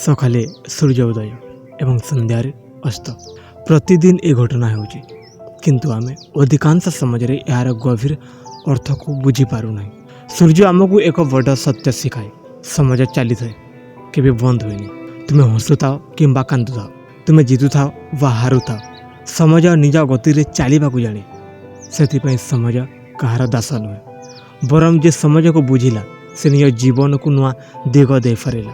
ସକାଳେ ସୂର୍ଯ୍ୟ ଉଦୟ ଏବଂ ସନ୍ଧ୍ୟାରେ ଅସ୍ତ। ପ୍ରତିଦିନ ଏ ଘଟଣା ହେଉଛି, କିନ୍ତୁ ଆମେ ଅଧିକାଂଶ ସମାଜରେ ଏହାର ଗଭୀର ଅର୍ଥକୁ ବୁଝିପାରୁନାହିଁ। ସୂର୍ଯ୍ୟ ଆମକୁ ଏକ ବଡ଼ ସତ୍ୟ ଶିଖାଏ। ସମାଜ ଚାଲିଥାଏ, କେବେ ବନ୍ଦ ହୁଏନି। ତୁମେ ହସୁଥାଅ କିମ୍ବା କାନ୍ଦୁଥାଅ, ତୁମେ ଜିତୁଥାଅ ବା ହାରୁଥାଅ, ସମାଜ ନିଜ ଗତିରେ ଚାଲିବାକୁ ଜାଣେ। ସେଥିପାଇଁ ସମାଜ କାହାର ଦାସ ନୁହେଁ, ବରଂ ଯେ ସମାଜକୁ ବୁଝିଲା ସେ ନିଜ ଜୀବନକୁ ନୂଆ ଦିଗ ଦେଇପାରିଲା।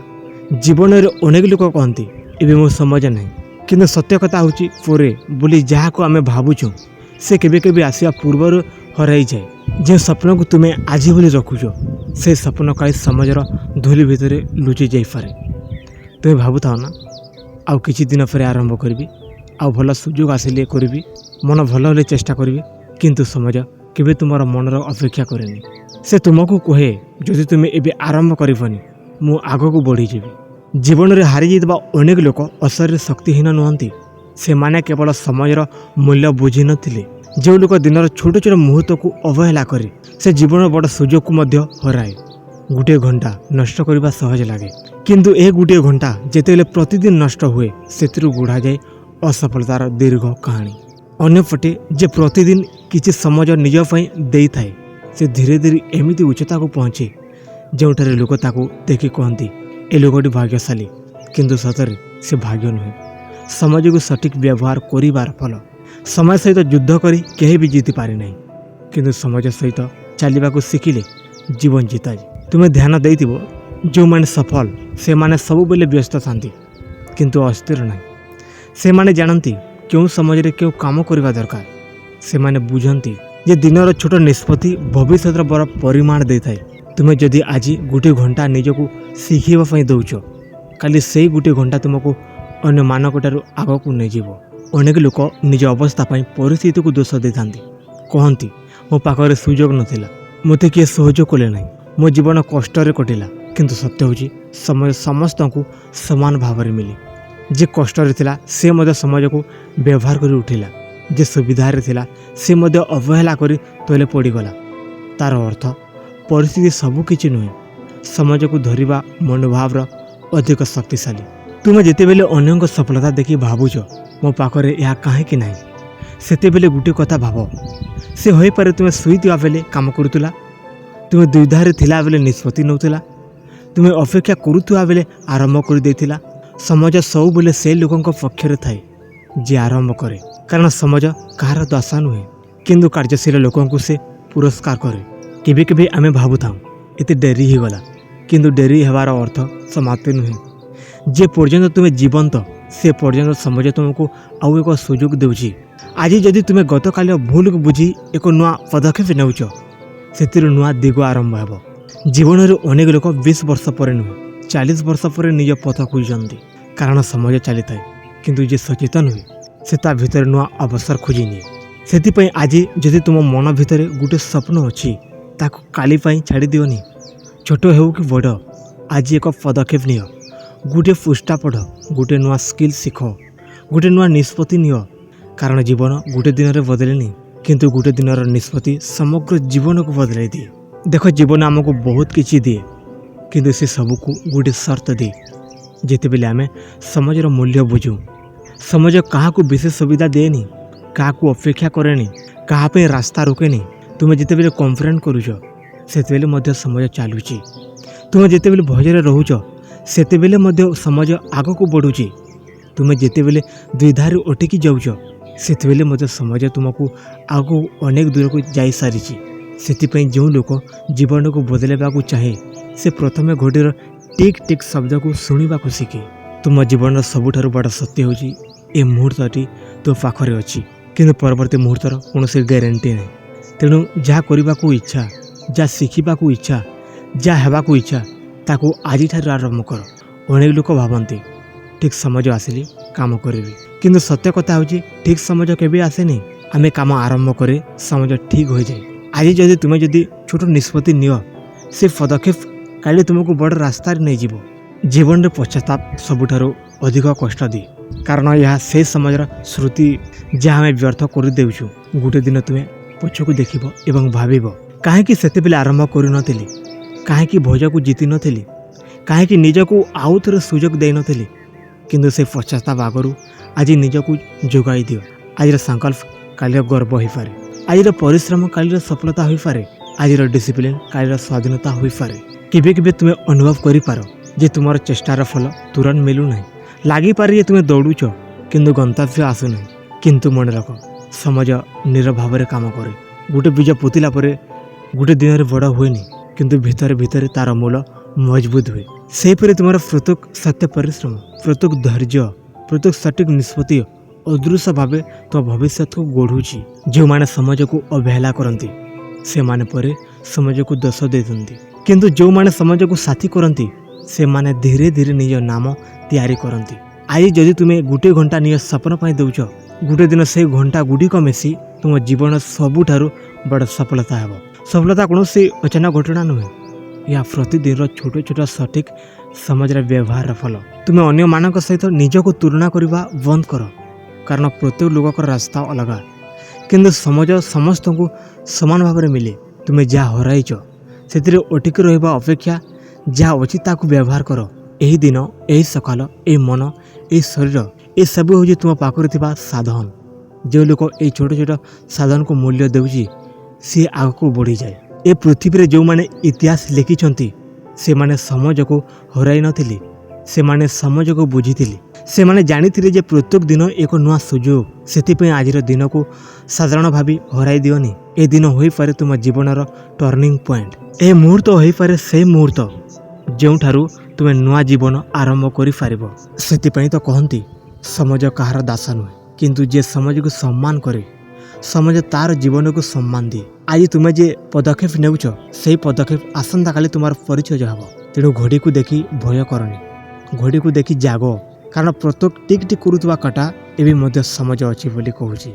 ଜୀବନରେ ଅନେକ ଲୋକ କହନ୍ତି ଏବେ ମୋ ସମାଜ ନାହିଁ, କିନ୍ତୁ ସତ୍ୟ କଥା ହେଉଛି ପରେ ବୋଲି ଯାହାକୁ ଆମେ ଭାବୁଛୁ ସେ କେବେ କେବେ ଆସିବା ପୂର୍ବରୁ ହରାଇଯାଏ। ଯେଉଁ ସ୍ୱପ୍ନକୁ ତୁମେ ଆଜି ବୋଲି ରଖୁଛ ସେ ସ୍ୱପ୍ନ କାଳେ ସମାଜର ଧୂଳି ଭିତରେ ଲୁଚି ଯାଇପାରେ। ତୁମେ ଭାବୁଥାଅ ନା, ଆଉ କିଛି ଦିନ ପରେ ଆରମ୍ଭ କରିବି, ଆଉ ଭଲ ସୁଯୋଗ ଆସିଲେ କରିବି, ମନ ଭଲ ହେଲେ ଚେଷ୍ଟା କରିବି। କିନ୍ତୁ ସମାଜ କେବେ ତୁମର ମନର ଅପେକ୍ଷା କରେନି। ସେ ତୁମକୁ କୁହେ ଯଦି ତୁମେ ଏବେ ଆରମ୍ଭ କରିବନି ମୁଁ ଆଗକୁ ବଢ଼ିଯିବି। ଜୀବନରେ ହାରିଯାଇଥିବା ଅନେକ ଲୋକ ଅସରରେ ଶକ୍ତିହୀନ ନୁହନ୍ତି, ସେମାନେ କେବଳ ସମାଜର ମୂଲ୍ୟ ବୁଝିନଥିଲେ। ଯେଉଁ ଲୋକ ଦିନର ଛୋଟ ଛୋଟ ମୁହୂର୍ତ୍ତକୁ ଅବହେଳା କରେ ସେ ଜୀବନର ବଡ଼ ସୁଯୋଗକୁ ମଧ୍ୟ ହରାଏ। ଗୋଟିଏ ଘଣ୍ଟା ନଷ୍ଟ କରିବା ସହଜ ଲାଗେ, କିନ୍ତୁ ଏ ଗୋଟିଏ ଘଣ୍ଟା ଯେତେବେଳେ ପ୍ରତିଦିନ ନଷ୍ଟ ହୁଏ ସେଥିରୁ ଗଢ଼ାଯାଏ ଅସଫଳତାର ଦୀର୍ଘ କାହାଣୀ। ଅନ୍ୟପଟେ ଯେ ପ୍ରତିଦିନ କିଛି ସମାଜ ନିଜ ପାଇଁ ଦେଇଥାଏ ସେ ଧୀରେ ଧୀରେ ଏମିତି ଉଚ୍ଚତାକୁ ପହଞ୍ଚେ ଯେଉଁଠାରେ ଲୋକ ତାକୁ ଦେଖି କହନ୍ତି ଏ ଲୋକଟି ଭାଗ୍ୟଶାଳୀ। କିନ୍ତୁ ସତରେ ସେ ଭାଗ୍ୟ ନୁହେଁ, ସମାଜକୁ ସଠିକ୍ ବ୍ୟବହାର କରିବାର ଫଳ। ସମାଜ ସହିତ ଯୁଦ୍ଧ କରି କେହି ବି ଜିତିପାରେ ନାହିଁ, କିନ୍ତୁ ସମାଜ ସହିତ ଚାଲିବାକୁ ଶିଖିଲେ ଜୀବନ ଜିତାଯାଏ। ତୁମେ ଧ୍ୟାନ ଦେଇଥିବ ଯେଉଁମାନେ ସଫଳ ସେମାନେ ସବୁବେଳେ ବ୍ୟସ୍ତ ଥାନ୍ତି କିନ୍ତୁ ଅସ୍ଥିର ନାହିଁ। ସେମାନେ ଜାଣନ୍ତି କେଉଁ ସମାଜରେ କେଉଁ କାମ କରିବା ଦରକାର। ସେମାନେ ବୁଝନ୍ତି ଯେ ଦିନର ଛୋଟ ନିଷ୍ପତ୍ତି ଭବିଷ୍ୟତର ବଡ଼ ପରିମାଣ ଦେଇଥାଏ। ତୁମେ ଯଦି ଆଜି ଗୋଟିଏ ଘଣ୍ଟା ନିଜକୁ ଶିଖିବା ପାଇଁ ଦେଉଛ, କାଲି ସେଇ ଗୋଟିଏ ଘଣ୍ଟା ତୁମକୁ ଅନ୍ୟମାନଙ୍କଠାରୁ ଆଗକୁ ନେଇଯିବ। ଅନେକ ଲୋକ ନିଜ ଅବସ୍ଥା ପାଇଁ ପରିସ୍ଥିତିକୁ ଦୋଷ ଦେଇଥାନ୍ତି। କହନ୍ତି ମୋ ପାଖରେ ସୁଯୋଗ ନଥିଲା, ମୋତେ କିଏ ସହଯୋଗ କଲେ ନାହିଁ, ମୋ ଜୀବନ କଷ୍ଟରେ କଟିଲା। କିନ୍ତୁ ସତ୍ୟ ହେଉଛି ସମାଜ ସମସ୍ତଙ୍କୁ ସମାନ ଭାବରେ ମିଳେ। ଯେ କଷ୍ଟରେ ଥିଲା ସେ ମଧ୍ୟ ସମାଜକୁ ବ୍ୟବହାର କରି ଉଠିଲା, ଯେ ସୁବିଧାରେ ଥିଲା ସେ ମଧ୍ୟ ଅବହେଳା କରି ତଳେ ପଡ଼ିଗଲା। ତା'ର ଅର୍ଥ ପରିସ୍ଥିତି ସବୁକିଛି ନୁହେଁ, ସମାଜକୁ ଧରିବା ମନୋଭାବର ଅଧିକ ଶକ୍ତିଶାଳୀ। ତୁମେ ଯେତେବେଳେ ଅନ୍ୟଙ୍କ ସଫଳତା ଦେଖି ଭାବୁଛ ମୋ ପାଖରେ ଏହା କାହିଁକି ନାହିଁ, ସେତେବେଳେ ଗୋଟିଏ କଥା ଭାବ, ସେ ହୋଇପାରେ ତୁମେ ଶୋଇଥିବା ବେଳେ କାମ କରୁଥିଲା, ତୁମେ ଦ୍ୱିଧାରେ ଥିଲାବେଳେ ନିଷ୍ପତ୍ତି ନେଉଥିଲା, ତୁମେ ଅପେକ୍ଷା କରୁଥିବା ବେଳେ ଆରମ୍ଭ କରିଦେଇଥିଲା। ସମାଜ ସବୁବେଳେ ସେ ଲୋକଙ୍କ ପକ୍ଷରେ ଥାଏ ଯିଏ ଆରମ୍ଭ କରେ, କାରଣ ସମାଜ କାହାର ଦାସ ନୁହେଁ, କିନ୍ତୁ କାର୍ଯ୍ୟଶୀଳ ଲୋକଙ୍କୁ ସେ ପୁରସ୍କାର କରେ। କେବେ କେବେ ଆମେ ଭାବୁଥାଉ ଏତେ ଡେରି ହୋଇଗଲା, କିନ୍ତୁ ଡେରି ହେବାର ଅର୍ଥ ସମାପ୍ତି ନୁହେଁ। ଯେ ପର୍ଯ୍ୟନ୍ତ ତୁମେ ଜୀବନ୍ତ ସେ ପର୍ଯ୍ୟନ୍ତ ସମାଜ ତୁମକୁ ଆଉ ଏକ ସୁଯୋଗ ଦେଉଛି। ଆଜି ଯଦି ତୁମେ ଗତକାଲିର ଭୁଲକୁ ବୁଝି ଏକ ନୂଆ ପଦକ୍ଷେପ ନେଉଛ ସେଥିରୁ ନୂଆ ଦିଗ ଆରମ୍ଭ ହେବ। ଜୀବନରେ ଅନେକ ଲୋକ 20 ବର୍ଷ ପରେ ନୁହେଁ 40 ବର୍ଷ ପରେ ନିଜ ପଥ ଖୋଜନ୍ତି, କାରଣ ସମାଜ ଚାଲିଥାଏ, କିନ୍ତୁ ଯେ ସଚେତନ ହୁଏ ସେ ତା ଭିତରେ ନୂଆ ଅବସର ଖୋଜି ନିଏ। ସେଥିପାଇଁ ଆଜି ଯଦି ତୁମ ମନ ଭିତରେ ଗୋଟେ ସ୍ୱପ୍ନ ଅଛି ତାକୁ କାଲି ପାଇଁ ଛାଡ଼ି ଦିଅନି। ଛୋଟ ହେଉ କି ବଡ଼, ଆଜି ଏକ ପଦକ୍ଷେପ ନିଅ, ଗୋଟିଏ ପୃଷ୍ଠା ପଢ଼, ଗୋଟିଏ ନୂଆ ସ୍କିଲ୍ ଶିଖ, ଗୋଟିଏ ନୂଆ ନିଷ୍ପତ୍ତି ନିଅ। କାରଣ ଜୀବନ ଗୋଟେ ଦିନରେ ବଦଳେନି, କିନ୍ତୁ ଗୋଟେ ଦିନର ନିଷ୍ପତ୍ତି ସମଗ୍ର ଜୀବନକୁ ବଦଳାଇ ଦିଏ। ଦେଖ, ଜୀବନ ଆମକୁ ବହୁତ କିଛି ଦିଏ, କିନ୍ତୁ ସେ ସବୁକୁ ଗୋଟିଏ ସର୍ତ୍ତ ଦିଏ। ଯେତେବେଳେ ଆମେ ସମାଜର ମୂଲ୍ୟ ବୁଝୁ, ସମାଜ କାହାକୁ ବିଶେଷ ସୁବିଧା ଦିଏନି, କାହାକୁ ଅପେକ୍ଷା କରେନି, କାହା ପାଇଁ ରାସ୍ତା ରୋକେନି। ତୁମେ ଯେତେବେଳେ କମ୍ପ୍ଲେନ୍ କରୁଛ ସେତେବେଳେ ମଧ୍ୟ ସମାଜ ଚାଲୁଛି। ତୁମେ ଯେତେବେଳେ ଭୟରେ ରହୁଛ ସେତେବେଳେ ମଧ୍ୟ ସମାଜ ଆଗକୁ ବଢ଼ୁଛି। ତୁମେ ଯେତେବେଳେ ଦ୍ୱିଧାରେ ଅଟକି ଯାଉଛ ସେତେବେଳେ ମଧ୍ୟ ସମାଜ ତୁମକୁ ଆଗକୁ ଅନେକ ଦୂରକୁ ଯାଇସାରିଛି। ସେଥିପାଇଁ ଯେଉଁ ଲୋକ ଜୀବନକୁ ବଦଳାଇବାକୁ ଚାହେଁ ସେ ପ୍ରଥମେ ଘଡ଼ିର ଟିକ୍ ଟିକ୍ ଶବ୍ଦକୁ ଶୁଣିବାକୁ ଶିଖେ। ତୁମ ଜୀବନର ସବୁଠାରୁ ବଡ଼ ସତ୍ୟ ହେଉଛି ଏ ମୁହୂର୍ତ୍ତଟି ତୋ ପାଖରେ ଅଛି, କିନ୍ତୁ ପରବର୍ତ୍ତୀ ମୁହୂର୍ତ୍ତର କୌଣସି ଗ୍ୟାରେଣ୍ଟି ନାହିଁ। ତେଣୁ ଯାହା କରିବାକୁ ଇଚ୍ଛା, ଯାହା ଶିଖିବାକୁ ଇଚ୍ଛା, ଯାହା ହେବାକୁ ଇଚ୍ଛା ତାକୁ ଆଜିଠାରୁ ଆରମ୍ଭ କର। ଅନେକ ଲୋକ ଭାବନ୍ତି ଠିକ୍ ସମୟ ଆସିଲେ କାମ କରିବି, କିନ୍ତୁ ସତ୍ୟ କଥା ହେଉଛି ଠିକ୍ ସମୟ କେବେ ଆସେନି। ଆମେ କାମ ଆରମ୍ଭ କରେ ସମୟ ଠିକ୍ ହୋଇଯାଏ। ଆଜି ଯଦି ତୁମେ ଛୋଟ ନିଷ୍ପତ୍ତି ନିଅ ସେ ପଦକ୍ଷେପ କାଲି ତୁମକୁ ବଡ଼ ରାସ୍ତାରେ ନେଇଯିବ। ଜୀବନରେ ପଶ୍ଚାତାପ ସବୁଠାରୁ ଅଧିକ କଷ୍ଟ ଦିଏ, କାରଣ ଏହା ସେ ସମାଜର ସ୍ମୃତି ଯାହା ଆମେ ବ୍ୟର୍ଥ କରିଦେଉଛୁ। ଗୋଟେ ଦିନ ତୁମେ ପଛକୁ ଦେଖିବ ଏବଂ ଭାବିବ କାହିଁକି ସେତେବେଳେ ଆରମ୍ଭ କରିନଥିଲି, କାହିଁକି ଭୋଜକୁ ଜିତି ନଥିଲି, କାହିଁକି ନିଜକୁ ଆଉ ଥରେ ସୁଯୋଗ ଦେଇନଥିଲି। କିନ୍ତୁ ସେ ପଶ୍ଚାତାପ ଆଗରୁ ଆଜି ନିଜକୁ ଯୋଗାଇ ଦିଅ। ଆଜିର ସଂକଳ୍ପ କାଲିର ଗର୍ବ ହୋଇପାରେ, ଆଜିର ପରିଶ୍ରମ କାଲିର ସଫଳତା ହୋଇପାରେ, ଆଜିର ଡିସିପ୍ଲିନ୍ କାଲିର ସ୍ୱାଧୀନତା ହୋଇପାରେ। କେବେ କେବେ ତୁମେ ଅନୁଭବ କରିପାର ଯେ ତୁମର ଚେଷ୍ଟାର ଫଳ ତୁରନ୍ତ ମିଳୁନାହିଁ। ଲାଗିପାରେ ଯେ ତୁମେ ଦୌଡ଼ୁଛ କିନ୍ତୁ ଗନ୍ତବ୍ୟ ଆସୁନାହିଁ। କିନ୍ତୁ ମନେ ରଖ, ସମାଜ ନୀରବ ଭାବରେ କାମ କରେ। ଗୋଟେ ବୀଜ ପୋତିଲା ପରେ ଗୋଟେ ଦିନରେ ବଡ଼ ହୁଏନି, କିନ୍ତୁ ଭିତରେ ଭିତରେ ତାର ମୂଳ ମଜବୁତ ହୁଏ। ସେହିପରି ତୁମର ପ୍ରତ୍ୟେକ ସତ୍ୟ ପରିଶ୍ରମ, ପ୍ରତ୍ୟେକ ଧୈର୍ଯ୍ୟ, ପ୍ରତ୍ୟେକ ସଠିକ୍ ନିଷ୍ପତ୍ତି ଅଦୃଶ୍ୟ ଭାବେ ତୁମ ଭବିଷ୍ୟତକୁ ଗଢ଼ୁଛି। ଯେଉଁମାନେ ସମାଜକୁ ଅବହେଳା କରନ୍ତି ସେମାନେ ପରେ ସମାଜକୁ ଦୋଷ ଦେଇଥାନ୍ତି, କିନ୍ତୁ ଯେଉଁମାନେ ସମାଜକୁ ସାଥୀ କରନ୍ତି ସେମାନେ ଧୀରେ ଧୀରେ ନିଜ ନାମ ତିଆରି କରନ୍ତି। ଆଜି ଯଦି ତୁମେ ଗୋଟିଏ ଘଣ୍ଟା ନିଜ ସପନ ପାଇଁ ଦେଉଛ, ଗୋଟେ ଦିନ ସେହି ଘଣ୍ଟା ଗୁଡ଼ିକ ମିଶି ତୁମ ଜୀବନ ସବୁଠାରୁ ବଡ଼ ସଫଳତା ହେବ। ସଫଳତା କୌଣସି ଅଚାନକ ଘଟଣା ନୁହେଁ, ଏହା ପ୍ରତିଦିନର ଛୋଟ ଛୋଟ ସଠିକ୍ ସମାଜର ବ୍ୟବହାରର ଫଳ। ତୁମେ ଅନ୍ୟମାନଙ୍କ ସହିତ ନିଜକୁ ତୁଳନା କରିବା ବନ୍ଦ କର, କାରଣ ପ୍ରତ୍ୟେକ ଲୋକଙ୍କର ରାସ୍ତା ଅଲଗା, କିନ୍ତୁ ସମାଜ ସମସ୍ତଙ୍କୁ ସମାନ ଭାବରେ ମିଳେ। ତୁମେ ଯାହା ହରାଇଛ ସେଥିରେ ଅଟକି ରହିବା ଅପେକ୍ଷା ଯାହା ଅଛି ତାକୁ ବ୍ୟବହାର କର। ଏହି ଦିନ, ଏହି ସକାଳ, ଏହି ମନ, ଏହି ଶରୀର, ଏସବୁ ହେଉଛି ତୁମ ପାଖରେ ଥିବା ସାଧନ। ଯେଉଁ ଲୋକ ଏହି ଛୋଟ ଛୋଟ ସାଧନକୁ ମୂଲ୍ୟ ଦେଉଛି ସିଏ ଆଗକୁ ବଢ଼ିଯାଏ। ଏ ପୃଥିବୀରେ ଯେଉଁମାନେ ଇତିହାସ ଲେଖିଛନ୍ତି ସେମାନେ ସମାଜକୁ ହରାଇ ନଥିଲେ, ସେମାନେ ସମାଜକୁ ବୁଝିଥିଲେ। ସେମାନେ ଜାଣିଥିଲେ ଯେ ପ୍ରତ୍ୟେକ ଦିନ ଏକ ନୂଆ ସୁଯୋଗ। ସେଥିପାଇଁ ଆଜିର ଦିନକୁ ସାଧାରଣ ଭାବି ହରାଇ ଦିଅନି। ଏ ଦିନ ହୋଇପାରେ ତୁମ ଜୀବନର ଟର୍ଣ୍ଣିଂ ପଏଣ୍ଟ। ଏ ମୁହୂର୍ତ୍ତ ହୋଇପାରେ ସେହି ମୁହୂର୍ତ୍ତ ଯେଉଁଠାରୁ ତୁମେ ନୂଆ ଜୀବନ ଆରମ୍ଭ କରିପାରିବ। ସେଥିପାଇଁ ତ କହନ୍ତି ସମାଜ କାହାର ଦାସ ନୁହେଁ, କିନ୍ତୁ ଯିଏ ସମାଜକୁ ସମ୍ମାନ କରେ ସମାଜ ତାର ଜୀବନକୁ ସମ୍ମାନ ଦିଏ। ଆଜି ତୁମେ ଯେ ପଦକ୍ଷେପ ନେଉଛ ସେହି ପଦକ୍ଷେପ ଆସନ୍ତାକାଲି ତୁମର ପରିଚୟ ହେବ। ତେଣୁ ଘଡ଼ିକୁ ଦେଖି ଭୟ କରନି, ଘଡ଼ିକୁ ଦେଖି ଜାଗ, କାରଣ ପ୍ରତ୍ୟେକ ଟିକ୍ ଟିକ୍ କରୁଥିବା କାଟା ଏବେ ମଧ୍ୟ ସମାଜ ଅଛି ବୋଲି କହୁଛି।